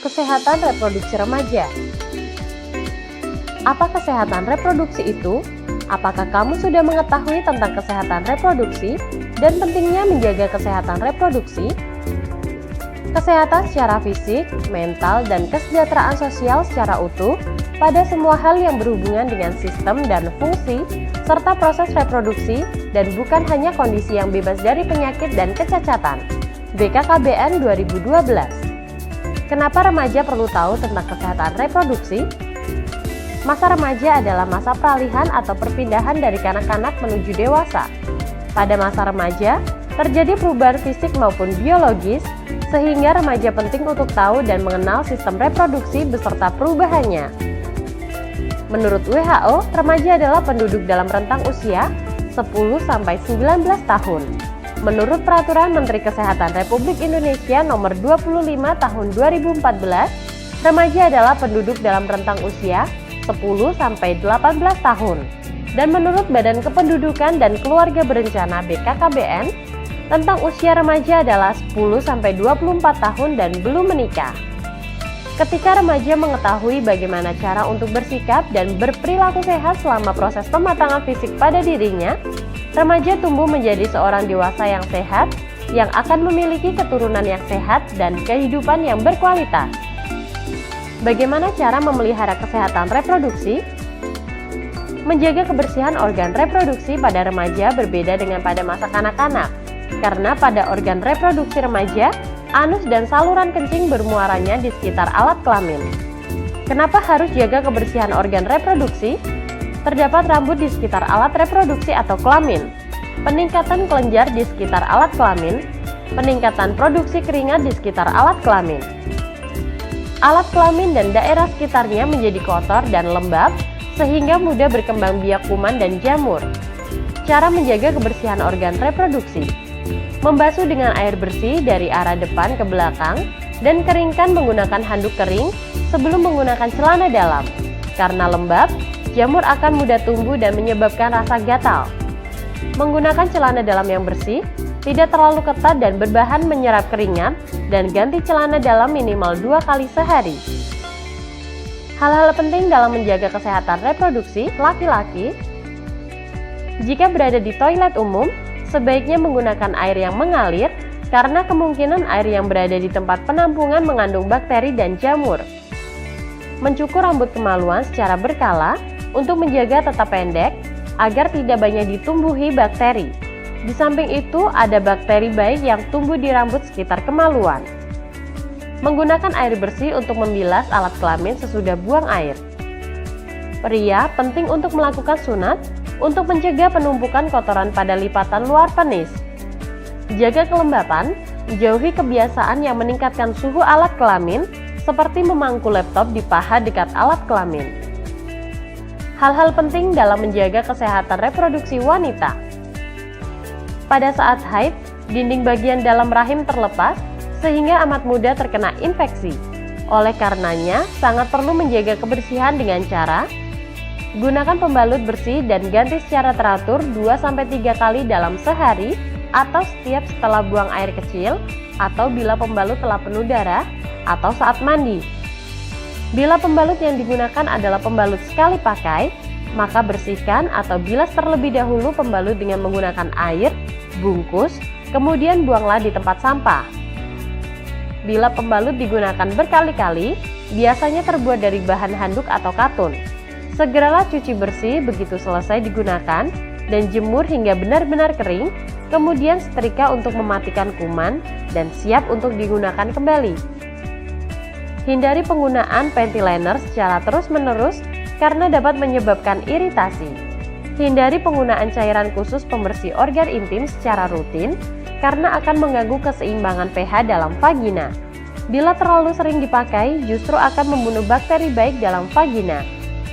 Kesehatan reproduksi remaja. Apa kesehatan reproduksi itu? Apakah kamu sudah mengetahui tentang kesehatan reproduksi dan pentingnya menjaga kesehatan reproduksi? Kesehatan secara fisik, mental, dan kesejahteraan sosial secara utuh pada semua hal yang berhubungan dengan sistem dan fungsi serta proses reproduksi dan bukan hanya kondisi yang bebas dari penyakit dan kecacatan. BKKBN 2012. Kenapa remaja perlu tahu tentang kesehatan reproduksi? Masa remaja adalah masa peralihan atau perpindahan dari kanak-kanak menuju dewasa. Pada masa remaja, terjadi perubahan fisik maupun biologis, sehingga remaja penting untuk tahu dan mengenal sistem reproduksi beserta perubahannya. Menurut WHO, remaja adalah penduduk dalam rentang usia 10-19 tahun. Menurut Peraturan Menteri Kesehatan Republik Indonesia Nomor 25 Tahun 2014, remaja adalah penduduk dalam rentang usia 10-18 tahun. Dan menurut Badan Kependudukan dan Keluarga Berencana BKKBN, tentang usia remaja adalah 10-24 tahun dan belum menikah. Ketika remaja mengetahui bagaimana cara untuk bersikap dan berperilaku sehat selama proses pematangan fisik pada dirinya, remaja tumbuh menjadi seorang dewasa yang sehat, yang akan memiliki keturunan yang sehat dan kehidupan yang berkualitas. Bagaimana cara memelihara kesehatan reproduksi? Menjaga kebersihan organ reproduksi pada remaja berbeda dengan pada masa kanak-kanak, karena pada organ reproduksi remaja, anus dan saluran kencing bermuaranya di sekitar alat kelamin. Kenapa harus jaga kebersihan organ reproduksi? Terdapat rambut di sekitar alat reproduksi atau kelamin, peningkatan kelenjar di sekitar alat kelamin, peningkatan produksi keringat di sekitar alat kelamin. Alat kelamin dan daerah sekitarnya menjadi kotor dan lembab, sehingga mudah berkembang biak kuman dan jamur. Cara menjaga kebersihan organ reproduksi: membasuh dengan air bersih dari arah depan ke belakang, dan keringkan menggunakan handuk kering sebelum menggunakan celana dalam. Karena lembab, jamur akan mudah tumbuh dan menyebabkan rasa gatal. Menggunakan celana dalam yang bersih, tidak terlalu ketat dan berbahan menyerap keringat, dan ganti celana dalam minimal 2 kali sehari. Hal-hal penting dalam menjaga kesehatan reproduksi laki-laki: jika berada di toilet umum, sebaiknya menggunakan air yang mengalir, karena kemungkinan air yang berada di tempat penampungan mengandung bakteri dan jamur. Mencukur rambut kemaluan secara berkala untuk menjaga tetap pendek, agar tidak banyak ditumbuhi bakteri. Di samping itu, ada bakteri baik yang tumbuh di rambut sekitar kemaluan. Menggunakan air bersih untuk membilas alat kelamin sesudah buang air. Pria penting untuk melakukan sunat untuk mencegah penumpukan kotoran pada lipatan luar penis. Jaga kelembapan, jauhi kebiasaan yang meningkatkan suhu alat kelamin, seperti memangku laptop di paha dekat alat kelamin. Hal-hal penting dalam menjaga kesehatan reproduksi wanita. Pada saat haid, dinding bagian dalam rahim terlepas, sehingga amat mudah terkena infeksi. Oleh karenanya, sangat perlu menjaga kebersihan dengan cara: gunakan pembalut bersih dan ganti secara teratur 2-3 kali dalam sehari, atau setiap setelah buang air kecil, atau bila pembalut telah penuh darah, atau saat mandi. Bila pembalut yang digunakan adalah pembalut sekali pakai, maka bersihkan atau bilas terlebih dahulu pembalut dengan menggunakan air, bungkus, kemudian buanglah di tempat sampah. Bila pembalut digunakan berkali-kali, biasanya terbuat dari bahan handuk atau katun. Segeralah cuci bersih begitu selesai digunakan, dan jemur hingga benar-benar kering, kemudian setrika untuk mematikan kuman, dan siap untuk digunakan kembali. Hindari penggunaan panty liner secara terus-menerus karena dapat menyebabkan iritasi. Hindari penggunaan cairan khusus pembersih organ intim secara rutin karena akan mengganggu keseimbangan pH dalam vagina. Bila terlalu sering dipakai, justru akan membunuh bakteri baik dalam vagina,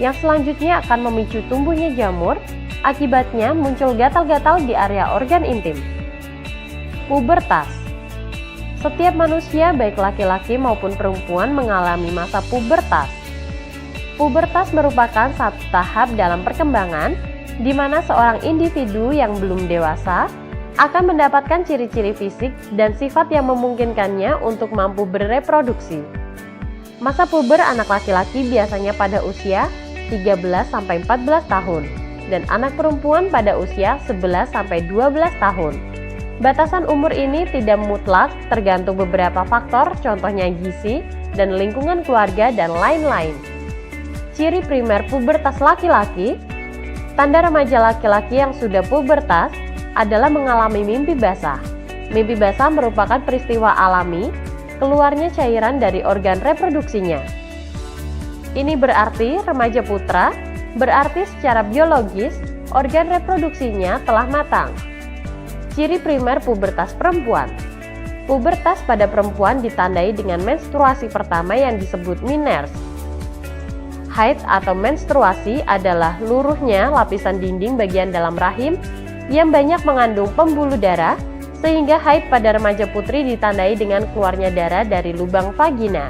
yang selanjutnya akan memicu tumbuhnya jamur, akibatnya muncul gatal-gatal di area organ intim. Pubertas. Setiap manusia, baik laki-laki maupun perempuan, mengalami masa pubertas. Pubertas merupakan satu tahap dalam perkembangan di mana seorang individu yang belum dewasa akan mendapatkan ciri-ciri fisik dan sifat yang memungkinkannya untuk mampu bereproduksi. Masa puber anak laki-laki biasanya pada usia 13-14 tahun dan anak perempuan pada usia 11-12 tahun. Batasan umur ini tidak mutlak, tergantung beberapa faktor, contohnya gizi dan lingkungan keluarga dan lain-lain. Ciri primer pubertas laki-laki. Tanda remaja laki-laki yang sudah pubertas adalah mengalami mimpi basah. Mimpi basah merupakan peristiwa alami keluarnya cairan dari organ reproduksinya. Ini berarti remaja putra, berarti secara biologis organ reproduksinya telah matang. Ciri primer pubertas perempuan. Pubertas pada perempuan ditandai dengan menstruasi pertama yang disebut miners. Haid atau menstruasi adalah luruhnya lapisan dinding bagian dalam rahim yang banyak mengandung pembuluh darah, sehingga haid pada remaja putri ditandai dengan keluarnya darah dari lubang vagina.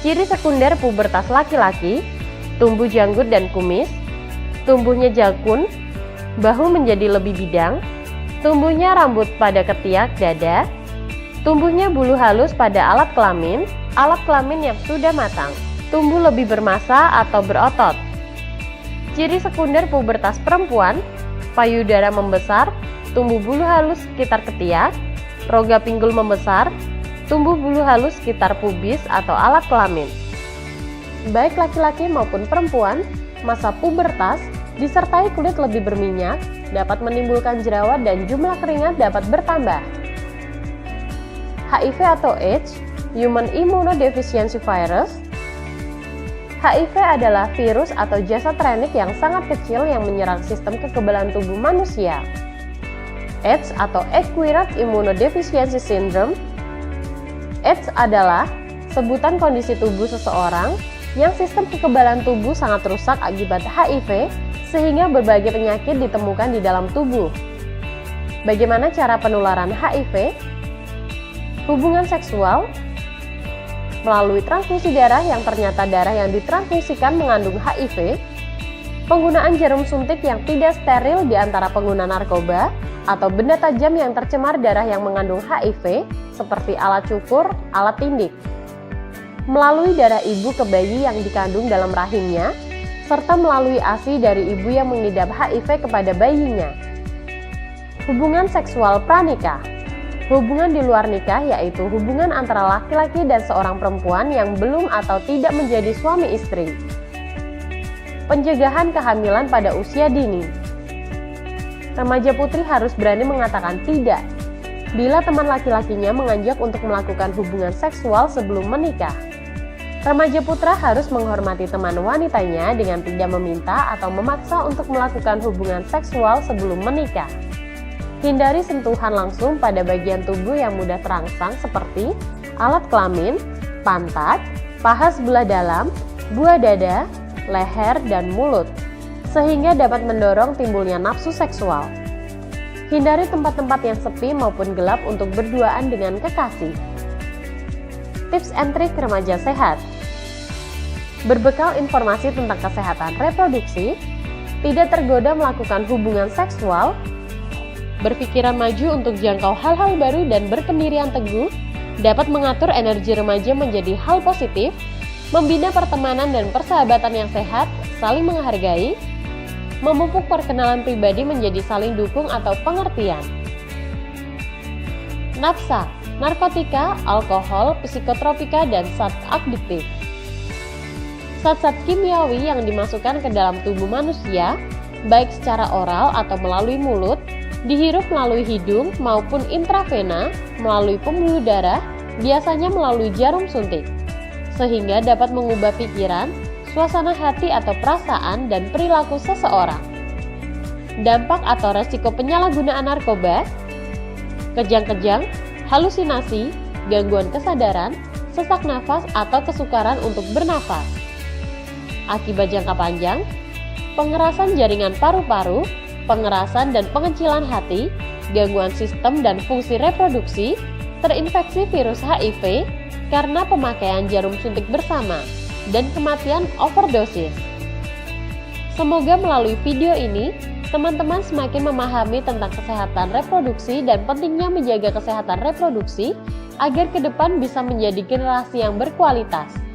Ciri sekunder pubertas laki-laki, tumbuh janggut dan kumis, tumbuhnya jakun, bahu menjadi lebih bidang, tumbuhnya rambut pada ketiak dada, tumbuhnya bulu halus pada alat kelamin yang sudah matang, tumbuh lebih bermassa atau berotot. Ciri sekunder pubertas perempuan, payudara membesar, tumbuh bulu halus sekitar ketiak, rongga pinggul membesar, tumbuh bulu halus sekitar pubis atau alat kelamin. Baik laki-laki maupun perempuan, masa pubertas disertai kulit lebih berminyak, dapat menimbulkan jerawat dan jumlah keringat dapat bertambah. HIV atau AIDS, Human Immunodeficiency Virus. HIV adalah virus atau jasad renik yang sangat kecil yang menyerang sistem kekebalan tubuh manusia. AIDS atau Acquired Immunodeficiency Syndrome. AIDS adalah sebutan kondisi tubuh seseorang yang sistem kekebalan tubuh sangat rusak akibat HIV, sehingga berbagai penyakit ditemukan di dalam tubuh. Bagaimana cara penularan HIV? Hubungan seksual melalui transfusi darah yang ternyata darah yang ditransfusikan mengandung HIV, penggunaan jarum suntik yang tidak steril di antara pengguna narkoba, atau benda tajam yang tercemar darah yang mengandung HIV, seperti alat cukur, alat tindik, melalui darah ibu ke bayi yang dikandung dalam rahimnya, serta melalui ASI dari ibu yang mengidap HIV kepada bayinya. Hubungan seksual pranikah. Hubungan di luar nikah yaitu hubungan antara laki-laki dan seorang perempuan yang belum atau tidak menjadi suami istri. Pencegahan kehamilan pada usia dini. Remaja putri harus berani mengatakan tidak bila teman laki-lakinya mengajak untuk melakukan hubungan seksual sebelum menikah. Remaja putra harus menghormati teman wanitanya dengan tidak meminta atau memaksa untuk melakukan hubungan seksual sebelum menikah. Hindari sentuhan langsung pada bagian tubuh yang mudah terangsang seperti alat kelamin, pantat, paha sebelah dalam, buah dada, leher, dan mulut, sehingga dapat mendorong timbulnya nafsu seksual. Hindari tempat-tempat yang sepi maupun gelap untuk berduaan dengan kekasih. Tips and trik remaja sehat. Berbekal informasi tentang kesehatan reproduksi, tidak tergoda melakukan hubungan seksual, berpikiran maju untuk jangkau hal-hal baru dan berpendirian teguh, dapat mengatur energi remaja menjadi hal positif, membina pertemanan dan persahabatan yang sehat, saling menghargai, memupuk perkenalan pribadi menjadi saling dukung atau pengertian. Nafsa, narkotika, alkohol, psikotropika, dan zat adiktif. Zat-zat kimiawi yang dimasukkan ke dalam tubuh manusia, baik secara oral atau melalui mulut, dihirup melalui hidung maupun intravena melalui pembuluh darah, biasanya melalui jarum suntik, sehingga dapat mengubah pikiran, suasana hati atau perasaan dan perilaku seseorang. Dampak atau resiko penyalahgunaan narkoba: kejang-kejang, halusinasi, gangguan kesadaran, sesak nafas atau kesukaran untuk bernafas. Akibat jangka panjang: pengerasan jaringan paru-paru, pengerasan dan pengecilan hati, gangguan sistem dan fungsi reproduksi, terinfeksi virus HIV karena pemakaian jarum suntik bersama, dan kematian overdosis. Semoga melalui video ini, teman-teman semakin memahami tentang kesehatan reproduksi dan pentingnya menjaga kesehatan reproduksi agar ke depan bisa menjadi generasi yang berkualitas.